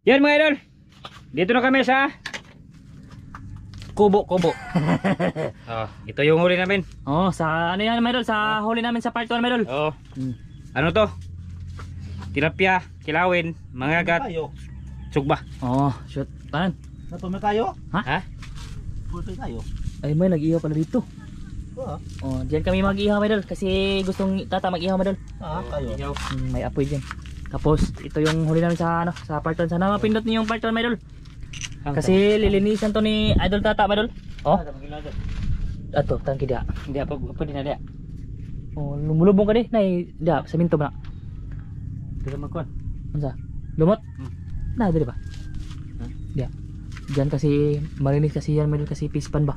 Yan mga idol. Dito na kami sa Kubo. Oh, ito yung huli namin. Oh, sa ano yan, mga idol? Sa huli namin sa part 1, mga idol. Oh. Ano to? Tilapia, kilawin, mangagat, sugba. Oh, shoot. Paano? Natuloy tayo? Ha? Pulpil tayo. Ay, may nag-ihaw pala dito. Oo. Oh, diyan kami mag-ihaw, mga idol. Kasi gustong tata mag-ihaw, mga idol. Tayo. May apoy dyan. Tapos, ito yung huli namin sa ano, sa part 1. Sana mapindot niyo yung part 1, mga idol. Kasi lilinisan to ni Idol Tata, mga idol. Oh. Ato, tangki dia. Hindi apa pwede na dia. Oh, lumulubong ka di. Nay, dia sa minto ba? Dito magkuan. Unsa? Lumot? Na, dali ba? Dia. Diyan kasi malinis kasi yan, mga idol, kasi pispan ba.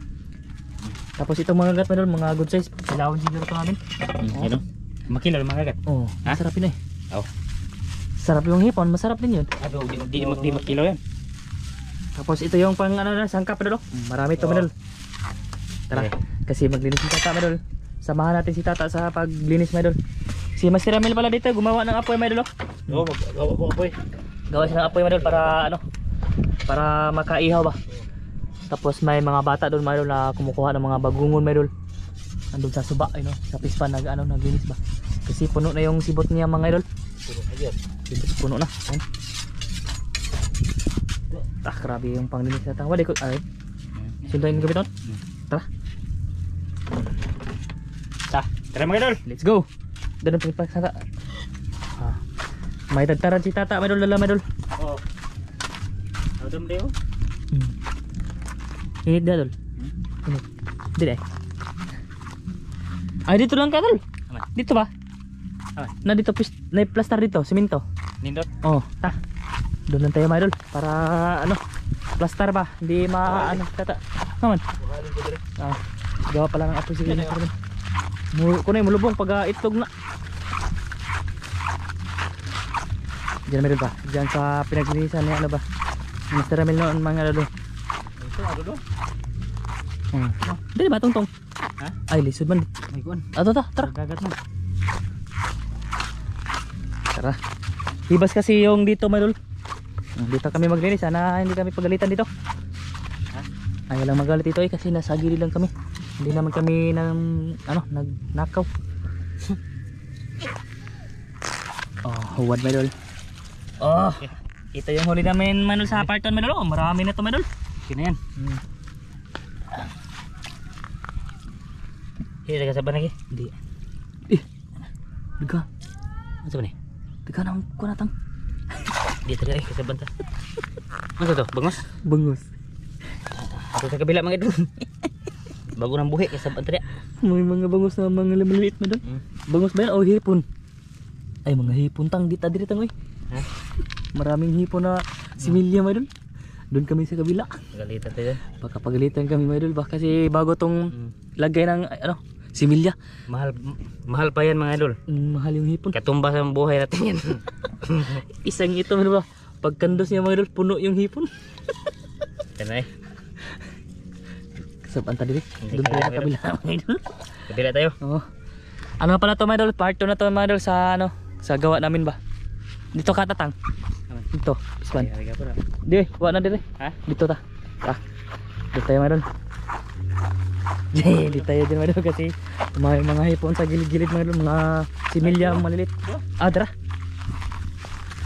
Tapos itong mga gat, mga idol, mga good size. Silawin siguro ito namin. Ano? Makilala mangagat. Oh, Ha? masarap yun eh. Oh. Sarap yung hipon, masarap din yun. Ado, di makilo yan. Tapos ito yung pang ano na, sangkap, mga idol. Marami ito, mga idol. Tara, kasi maglinis si Tata, mga idol. Samahan natin si Tata sa paglinis, mga idol. Si Master Ramil pala dito, gumawa ng apoy, mga idol. Oo, magawa ko apoy. Gawa siya ng apoy, mga idol, para ano, para makaihaw ba. Tapos may mga bata doon, mga idol, na kumukuha ng mga bagungon, mga idol. Andun sa suba, ano, sa pispan, naglinis ba. Kasi puno na yung sibot niya, mga idol. Puno na. Ayun. Grabe yung panglinis na tawa. Ay, sundayin mo kami doon. Tara. Tara mga idol. Let's go. Doon ang pagpasaka. May tagtaran si Tata, mga idol, lala, mga idol. Oo. Adam deo. Init na, idol. Init. Dito eh. Ay, dito lang ka, idol. Dito ba? Na dito, na plaster dito, simento. Nindot. Oh, ta. Doon lang tayo, mga idol, para ano, plaster ba, hindi ano, Tata. Naman. Gawa pala ng apoy sige na. Kunay mulubong pag itlog na. Diyan meron ba? Diyan sa pinaglinisan ni ano ba? Mr. Ramil noon, mga idol. Ito ano do? Dili ba tungtong? Ha? Ay, lisod man. May kuan. Ato ta, tara. Gagat na. Tara. Hibas kasi yung dito, mga idol. Dito kami maglinis, sana hindi kami pagalitan dito. Ayaw lang magalit dito kasi nasa gilid lang kami. Hindi naman kami ano, nagnakaw. Oh, huwad, mga idol. Oh, ito yung huli namin, manol, sa part 1, mga idol. Oh, marami na ito, mga idol. Kina yan. Hindi ka saban lagi. Hindi. Diga. Ano saban ni? Diga na ang kunatang. Dito dali kasaban ta. Ano to? Bangos? Bangus. Ako sa kabila mga idol. Bago nang buhi kasaban ta dia. May mga bangus na mga maliliit, mga idol. Bangus ba yan o hipon? Ay, mga hipon tang dita diri tang, oy. Ha? Maraming hipon na similya, mga idol. Doon kami sa kabila. Galitan tayo. Baka pagalitan kami, mga idol, ba kasi bago tong lagay ng ano, similya. Mahal pa yan mga idol. Mahal yung hipon. Katumba sa buhay natin yan. Isang ito, mga idol, ba? Pagkandos niya, mga idol, puno yung hipon. Yan ay. Kasabaan ta diri. Doon tayo sa kabila, mga idol. Kabila tayo. Oo. Ano pala to, mga idol? Part 2 na to, mga idol, sa ano, sa gawa namin ba? Dito ka, Tatang. Dito, pispan. Di, kuha na diri. Ha? Dito ta. Dito tayo, mga idol. Dito tayo dyan, mga idol, kasi may mga hipon sa gilid-gilid, mga idol, mga similya malilit. Dara.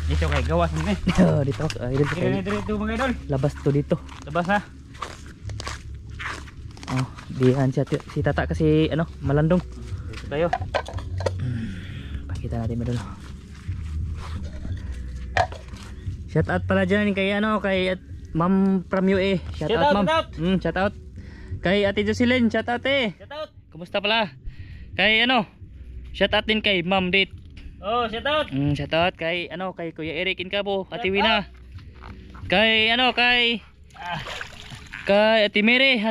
Dito kay gawas mo eh. Dito, dito tayo. Dito mga idol. Labas to dito. Labas ha. Oh, dihan si Tata kasi ano, malandong. Dito tayo. Pakita natin, mga idol. Shout out pala dyan kay ano, kay Ma'am from UA. Shout out, Ma'am. Shout out. Kay Ate Jocelyn, shout out eh. Shout out. Kumusta pala? Kay ano, shout out din kay Ma'am Date. Oh, shout out. Shout out kay ano, kay Kuya Eric Incabo, Ate Wina. Kay ano, kay Ate Mary,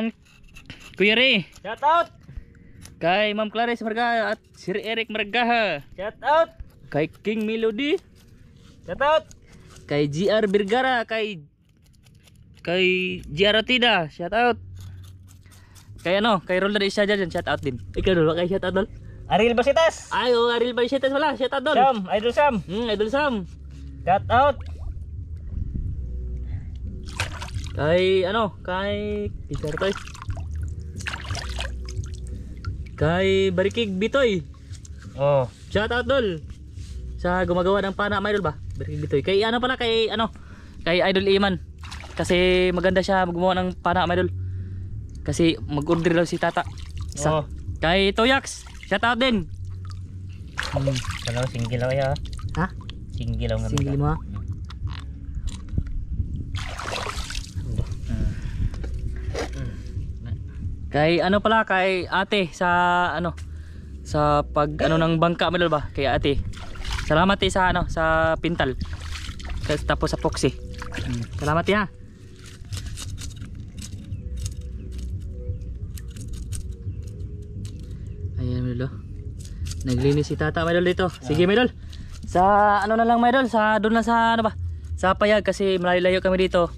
Kuya Ray. Shout out. Kay Ma'am Clarice Marga at Sir Eric Margaha. Shout out. Kay King Melody. Shout out. Kay GR Birgara, kay GR Atida, shout out. Kay ano, kay Roldan Isya dyan, shout out din. Ikaw dolo, kay shout out dol. Ariel Basitas. Ay, Ariel Basitas wala, shout out dol. Sam, Idol Sam. Idol Sam. Shout out. Kay ano, kay Peter Toy. Kay Barikig Bitoy. Oh. Shout out dol. Sa gumagawa ng pana mga idol ba? Barikig Bitoy. Kay ano pala kay ano? Kay Idol Iman. Kasi maganda siya gumawa ng pana mga idol. Kasi mag-order daw si Tata. Isa. Oh. Kay Toyax. Shout out din. Kalau singgil lang ya. Ha? Singgil lang nga. Single mo ha? Kay ano pala kay ate sa ano sa pag ano ng bangka mo ba kay ate. Salamat sa ano sa pintal. Tapos sa poxy. Salamat ya. Ayan Medol. Naglinis si Tata Medol dito. Sige Medol. Sa ano na lang Medol sa doon na sa ano ba? Sa payag kasi malayo kami dito.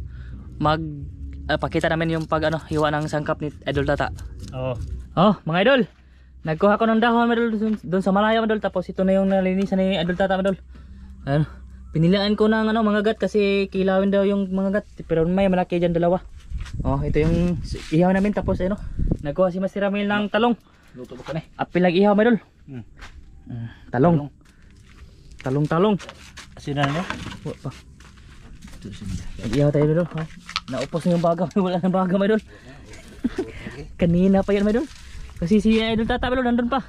Pakita namin yung pag ano hiwa ng sangkap ni Idol Tata. Oh. Oh, mga idol. Nagkuha ko ng dahon mga idol doon sa Malaya mga idol tapos ito na yung nalinisan ni Idol Tata mga idol. Ano? Pinilaan ko ng ano mga gat kasi kilawin daw yung mga gat pero may malaki diyan dalawa. Oh, ito yung ihaw namin tapos ano. Nagkuha si Master Ramil ng talong. Luto ba ka na? Apil lang ihaw mga idol. Talong. Talong. Asinan mo? Pa. Nag-ihaw tayo mga idol. Oh. Naupos na yung baga. Wala na baga mga idol. Kanina pa yan mga idol. Kasi si Idol Tata mga idol nandun pa.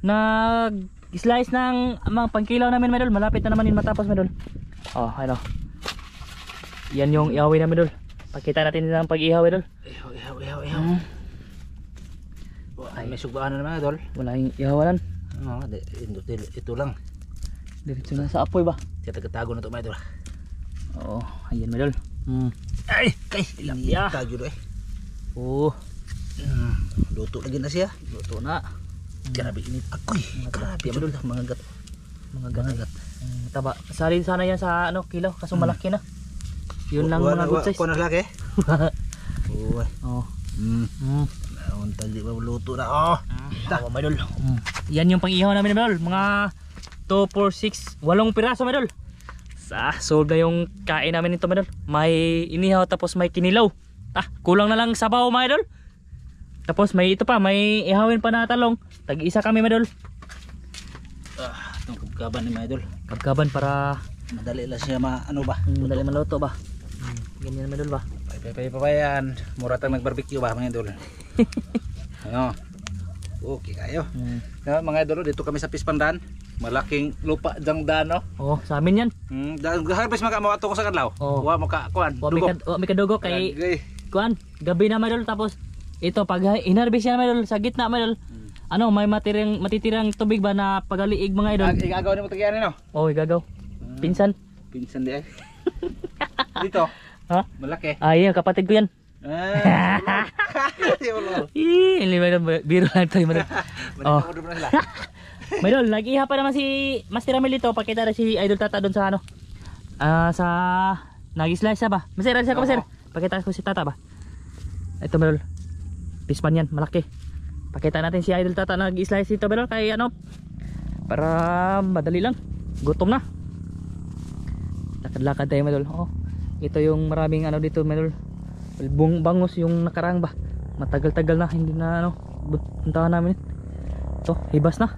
Nag-slice ng mga pangkilaw namin mga idol. Malapit na naman yung matapos mga idol. Oh, ano. Yan yung ihawin namin mga idol. Pakita natin ang pag-ihaw mga idol. Ihaw. May sugbaan na naman idol. Wala yung ihawanan. Oo, ito lang. Diretso na sa apoy ba? Siya tagatago na ito mga idol. Oo, ayan mga idol. Ay, kay Tilapia. Tago eh. Oh, Luto lagi na siya. luto na. Grabe init. Akoy, grabe idol. Mga gat. Taba. Salin sana yan sa ano kilaw kaso malaki na. Yun lang mga good size. Kuha na laki. Uy. Oh. Naon tali ba luto na. Oh. Tawa mga idol. Yan yung pang-ihaw namin mga idol. Mga 2, 4, 6, 8 piraso mga idol. Solve na yung kain namin nito mga idol. May inihaw tapos may kinilaw. Kulang na lang sabaw mga idol. Tapos may ito pa, may ihawin pa na talong. Tag-isa kami mga idol. Itong kabkaban ni mga idol. Kabkaban para Madali lang siya ano ba? madali maluto ba. Ganyan mga idol ba. Papayan. Muratang nag-barbecue ba mga idol? Ano? Okay kayo. Mga idol, dito kami sa Pispandan. Malaking lupa dang dano. Oh, sa amin yan. Harvest maka mo ato ko sa kadlaw. Oh. Wa maka kuan. May kadugo kay kuan. Gabi na mga idol tapos ito pag inharvest yan mga idol sa gitna mga idol. Ano, may matitirang tubig ba na pagaliig mga idol. Igagaw ni mo tagyan no? Oh, igagaw. Pinsan. Pinsan di ay. Dito. Ha? Malaki. Yan kapatid ko yan. Biro lang tayo mga idol. Oh. Mga idol, nag-iha pa naman si Master Ramil dito. Pakita na si Idol Tata doon sa ano. Sa nag-slice ba? Master, alisa ko Master. Pakita ko si Tata ba. Ito mga idol. Pispan yan, malaki. Pakita natin si Idol Tata nag-slice dito mga idol. Kaya ano, para madali lang. Gutom na. Lakad-lakad tayo mga idol. Oh, ito yung maraming ano dito mga idol. Bangus yung nakarang ba. Matagal-tagal na hindi na ano puntahan namin. Ito, hibas na.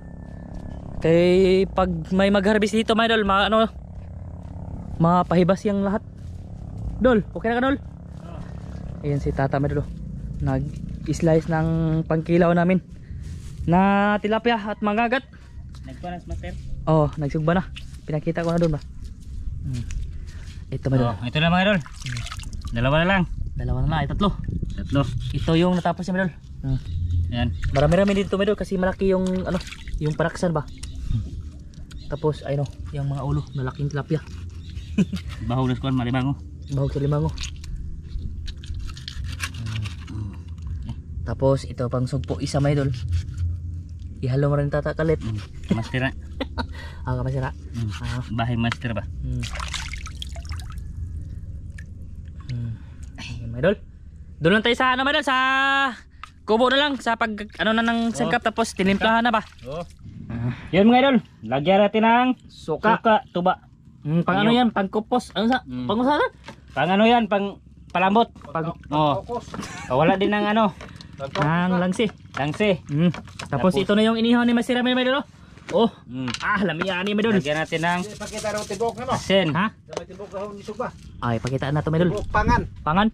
Kay pag may mag-harvest dito mga idol, mapahibas yung lahat. Dol, okay na ka Dol? Ayan si Tata mga idol. Nag-slice ng pangkilaw namin na tilapia at mangagat. Nagpanas Master. Oh, nagsugba na. Pinakita ko na doon ba. Ito mga idol. Oh, ito na mga idol. Dalawa na lang. Dalawa na lang, ay tatlo. Ito yung natapos niya mga idol. Yan. Marami-rami dito mga idol kasi malaki yung ano, yung paraksan ba. Tapos ayun yung mga ulo, malaking tilapia. Bahog na skuan malibango. Bahog sa limango. Tapos ito pang sugpo isa mga idol. Ihalo mo rin Tata kalit. Master na. Kamasira. Bahay master ba? Ayun mga idol. Doon lang tayo sa ano mga idol, sa kubo na lang sa pag ano na ng sangkap tapos tinimplahan na ba. Yan mga idol, lagyan natin ng suka tuba. Pang ano yan, pang kupos. Ano sa? Pang usahan? Pang ano yan, pang palambot. Oh. Focus. Wala din ng ano, Ang langsi. langsi. Tapos ito na yung inihaw ni Masira may idol. Oh. Mm. Lamiyan ni idol. Lagyan natin ng Pakita raw tibok na no. asin. Ha? May tibok raw ni suba. Ay, pakitaan na to idol. Tibok pangan. Pangan.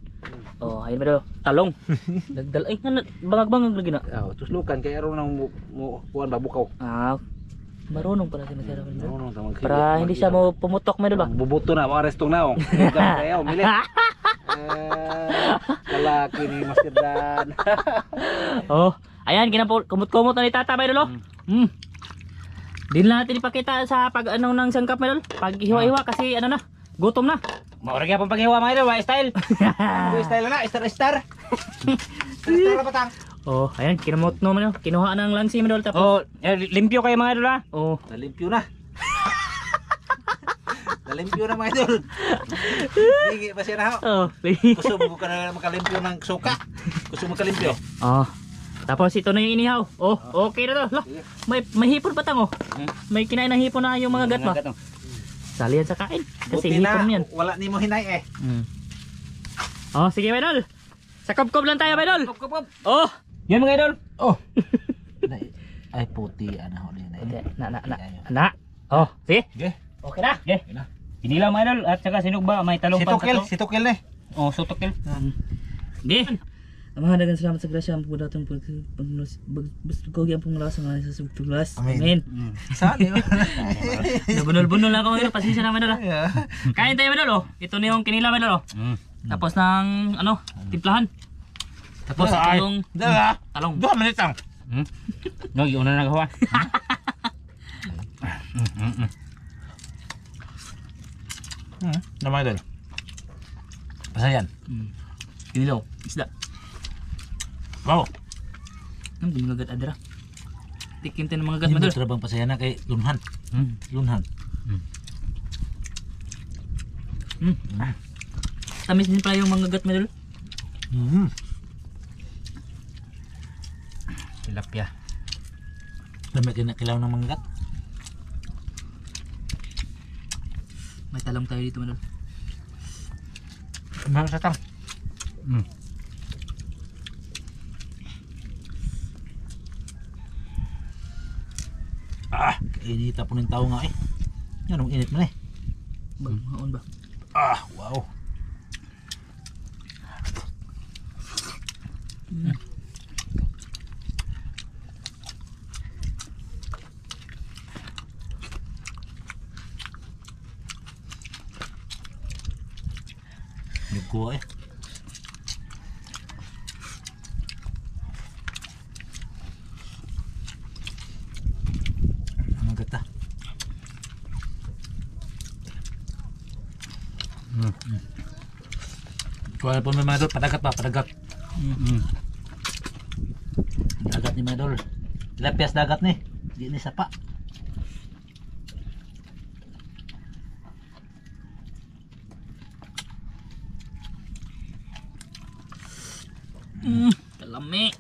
Oh, ayun idol. Talong. Dagdal ay nga bangag-bangag lagi na. Oh, tuslukan kay aron nang mo kuan babukaw. Marunong pala si Masira may idol. Ano nang Para hindi siya mo pumutok may idol ba? bubuto na mga restong na oh. Kayo, mili. Kalaki ni Master Dan. Oh, ayan kumot-kumot na ni Tata may idol. Din lang natin ipakita sa pag anong ng sangkap may idol. Pag hiwa-hiwa kasi ano na, gutom na. Maurag yapon paghiwa mga idol, wa style. Go style na, star. Star patang. Oh, ayan kinamot no man kinuha ng langsi may idol tapos. Oh, limpyo kayo mga idol ha. Oh, Nalimpyo na. Nalimpyo na mga idol. Hindi pa siya na ho. oh. Gusto mo ka na makalimpyo ng suka. Gusto mo makalimpyo. Oh. Tapos ito na yung inihaw. Oh, okay na to. Lah, may hipon pa tang oh. May kinain ng hipon na yung mga gat ba? Sali yan sa kain. Kasi Buti hipon na, yan. wala ni mo hinay eh. Oh, sige idol. Sa kob-kob lang tayo idol. Kop. Oh. Yan mga idol. Oh. Ay puti ana ho din. Na. Oh, sige. Okay. Okay na. Okay. Inilaw mga idol at saka sinugba may talong pa Si Tukil ni. Oh, sutokil. Sige. Mahalagang salamat sa grasya ang pudatang pagkogi ang pumulasa ng sa subtulas. Amen. Saan yun? Nabunol-bunol lang ako idol. Pasensya na idol. Kain tayo idol oh. Ito na yung kinila idol oh. Tapos ng ano, timplahan. Tapos ito yung talong. 2 minutes lang. No, yun na nagawa. Naman idol. Basta yan. Kinilaw. Isda. Wow. Ang mga gat adra. Tikim tayo ng mga gat madol. Trabang pasaya na kay Lunhan. Lunhan. Tamis din pala yung mga gat madol. Tilapia. Dami kinakailangan ng manggat. May talong tayo dito madol. Mga satang. Inita po ng tao nga eh. Yan ang init mo eh. Maon ba? Wow. Nagkuha eh. Ang gata. Kuha po may mga idol, padagat pa, padagat. Dagat ni mga idol. Lapias dagat ni. Di ni sapa. Kalami.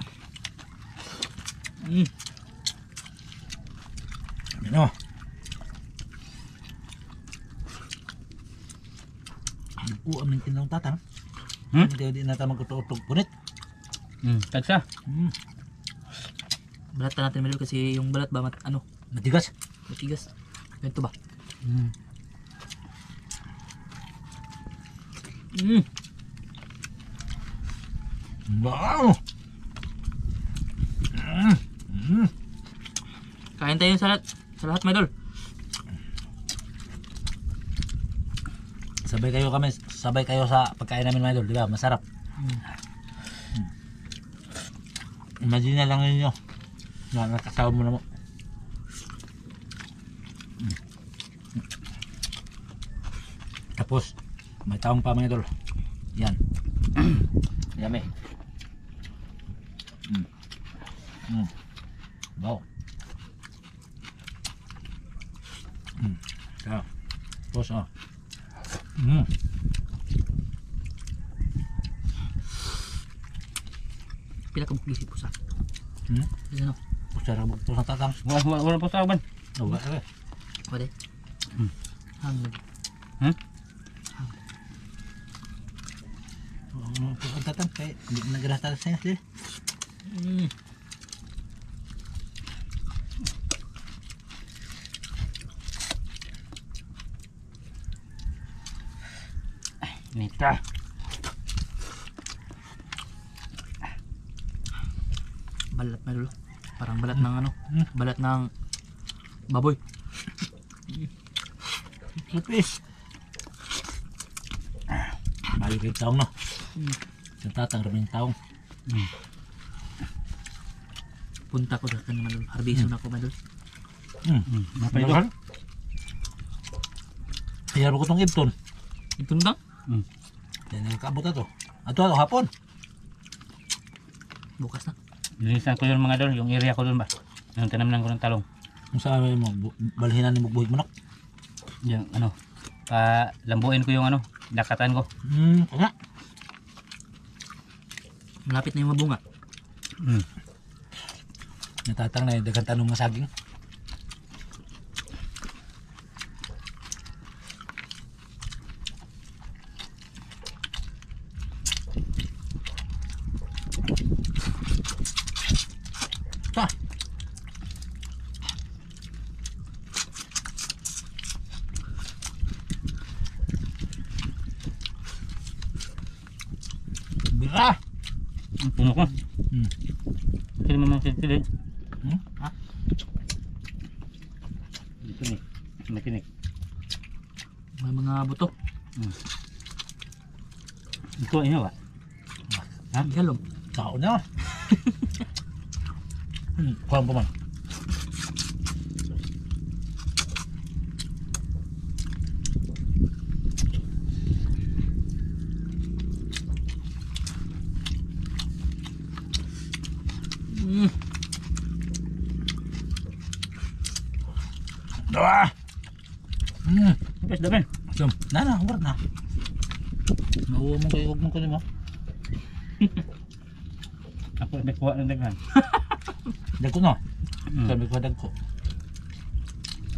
Ano? Kuha man kinang tatang. Hindi na tayo magkututog punit. Tagsa. Balat pa natin madol kasi yung balat ba Matigas. matigas. Ganito ba? Wow. Kain tayo sa lahat madol. Sabay kayo sa pagkain namin mga idol, di ba? Masarap. Imagine na lang ninyo na nakasama mo na mo. Tapos may taong pa mga idol. Yan. Yummy. Wow. Tapos Pila ka buklis po sa. Ano? Usara mo ito sa tatang. Wala po sa uban. Wala. Pwede. Hanggang. Ang tatang kay hindi na nagrata sa siya. Nita. Balat na dulo. Parang balat ng ano, balat ng baboy. Supis. Balik kay taong no. Sa tatang raming taong. Punta ko sa kanya madol. Harbiso na ko madol. Napay doon. Kaya ko tong ibton. Ito na lang. Yan nakabot ato. Ato hapon. Bukas na. Linisan ko yung mga dol, yung area ko dun ba? Yung tinamnan ko ng talong. Kung sabi mo balhinan ni buhig manok. Yung ano, lambuin ko yung ano, dakatan ko. Kaya. Malapit na yung mabunga. Natatang na dagang tanong nga saging. Ta. Bira. Ang puno ko. Hindi mo mang sili. Ha? Ito ni, matinik. May mga buto. Ito ino ba? Ha? Halom. Tao na. Kuha pa man. Dawa. Tapos dami. Na, huwag na. Nauwa mo kayo, huwag mo kayo mo. Ako nakuha ng daghan. Dagko no? Sabi ko dagko.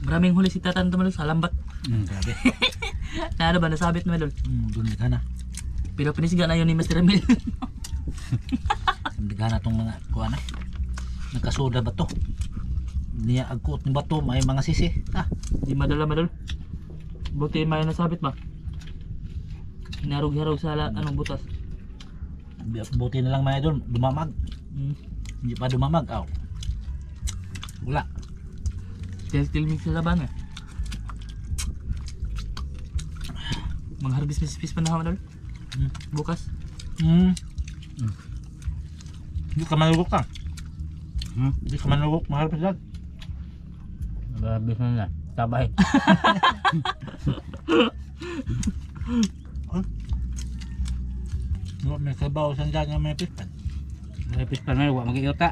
Maraming huli si Tatan Tumalol sa lambat. Grabe. Na ano ba, nasabit na Malol. Dumiga na. Pero pinisiga na yun ni Mr. Emil. Dumiga na itong mga kuha na. Nagkasuda ba to? Niya agkot ni bato, may mga sisi. Di madala Malol. Buti may nasabit ba? Hinarog-harog sa anong butas. Buti na lang mga idol, dumamag. Hindi pa dumamag. Wala. Still mix sa laban eh. Mga harbis-bis pa na Malol. Bukas. Hindi ka manugok ka. Hindi ka manugok, maharapis lang. Nababis na na. Tabay. May sabaw sa dyan nga may pispan. Nababis pa na, huwag mag-iota.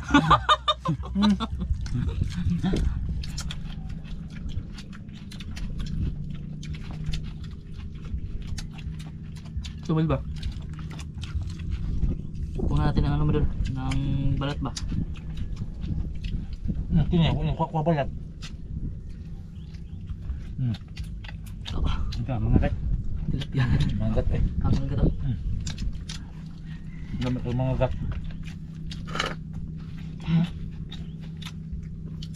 Tumal ba? Kuha natin ang ano Malol, ng balat ba? Kini, kuha balat. Ito, mga kat. Tilapia. Mga gat eh. Ang gato. Gamit ko mga gat.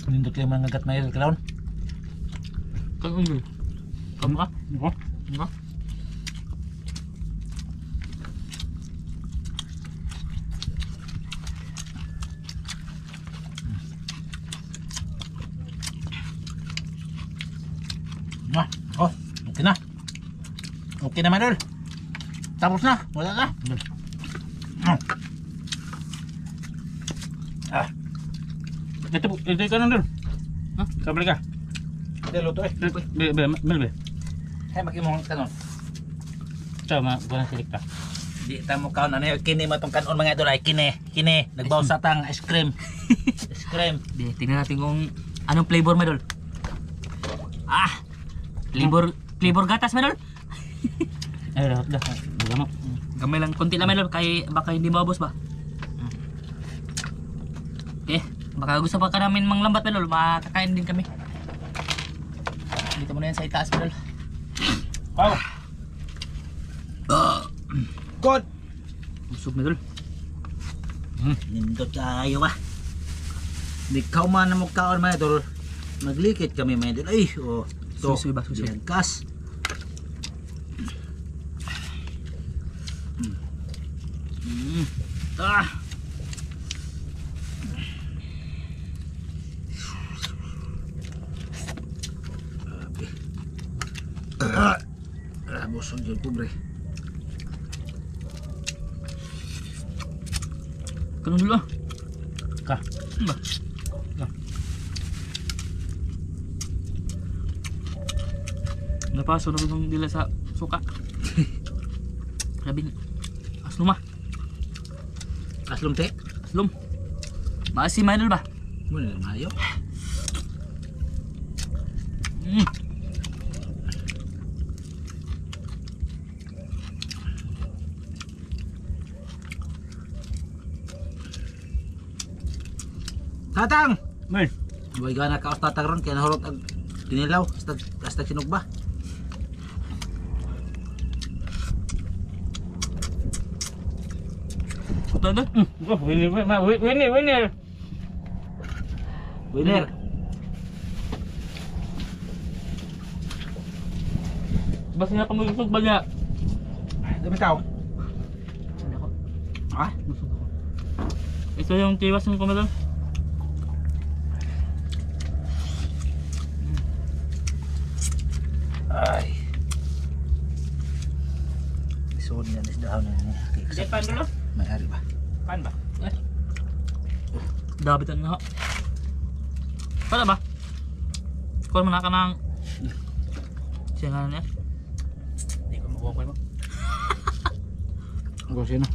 Nindot kayo mga gat na yun, kalaon. Kang ungol. Kamu ka? Ako? Nga? Okay na. Okay na Manol. Tapos na, wala na. Ito ka nang doon. Ha? Kabali ka. Hindi, luto eh. Melbe. Hey, mag-imong kanon. Ito, mga silik ka. Di tamo kaon ano yung kini matong kanon mga idol ay kini. Nagbaw sa tang ice cream. Ice cream. Di, tingnan natin kung anong flavor Malol. Flavor gatas Malol. Ay, lahat dah. Baga mo. Gamay lang, konti lang Malol, kaya baka hindi maubos ba? Okay, baka gusto pa ka namin manglambat Malol, makakain din kami. Dito muna yan sa itaas Malol. Wow. Good. Usog na dol. Nindot kayo ba? Di ka man na magkaon mga idol. Naglikit kami mga idol. Ay, oh. To, Susoy ba, susoy? Kas. Ah. Busog yun, pobre. Kanong dulu ah. Ka. Ba? Napaso na itong dila sa suka. Sabi aslum ah. Aslom te. Aslum. Maasim idol ba? Muna na mayo. Tatang! Man. Buhay gana ka tatang ron kaya nahulog ang kinilaw. Hasta sinugba. Tonton. Winner. Winner. Basta nga pamugusog ba niya? Dami tao. Ah? Ito yung tiwas ng kumadon. Ay. Isuod na nis dahon na niya. Hindi pan dulu. May ari ba? Pan ba? Dabitan na ho. Pala ba? Kung man ka ng siya nga niya. Hindi ko makuha mo. Ang sino?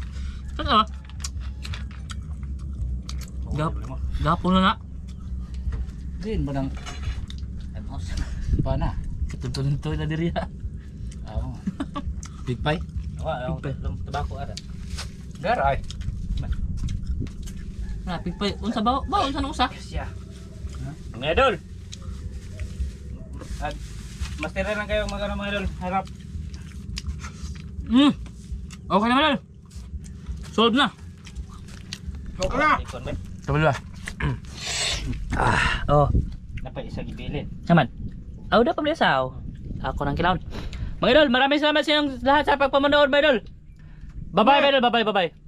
Pala ba? Gapon na na. Din ba nang Emos? Pa na? Ketuntunin na diri ha. Oo. Big pie? Wala, Pigpay. tabako ada. Garay. Na pigpay unsa ba? Ba unsa nang usa? Siya. Mga idol. Master lang kayo magano mga idol. Harap. Okay naman idol. Solve na. Okay na. Ikon ba? Tabal ba? Oh. Dapat isa gibilin. Naman. Aw da pamlisaw. Ako nang kilaon. Mga idol, maraming salamat sa inyong lahat sa pagpamanood, mga idol. Bye-bye, mga idol. Bye-bye.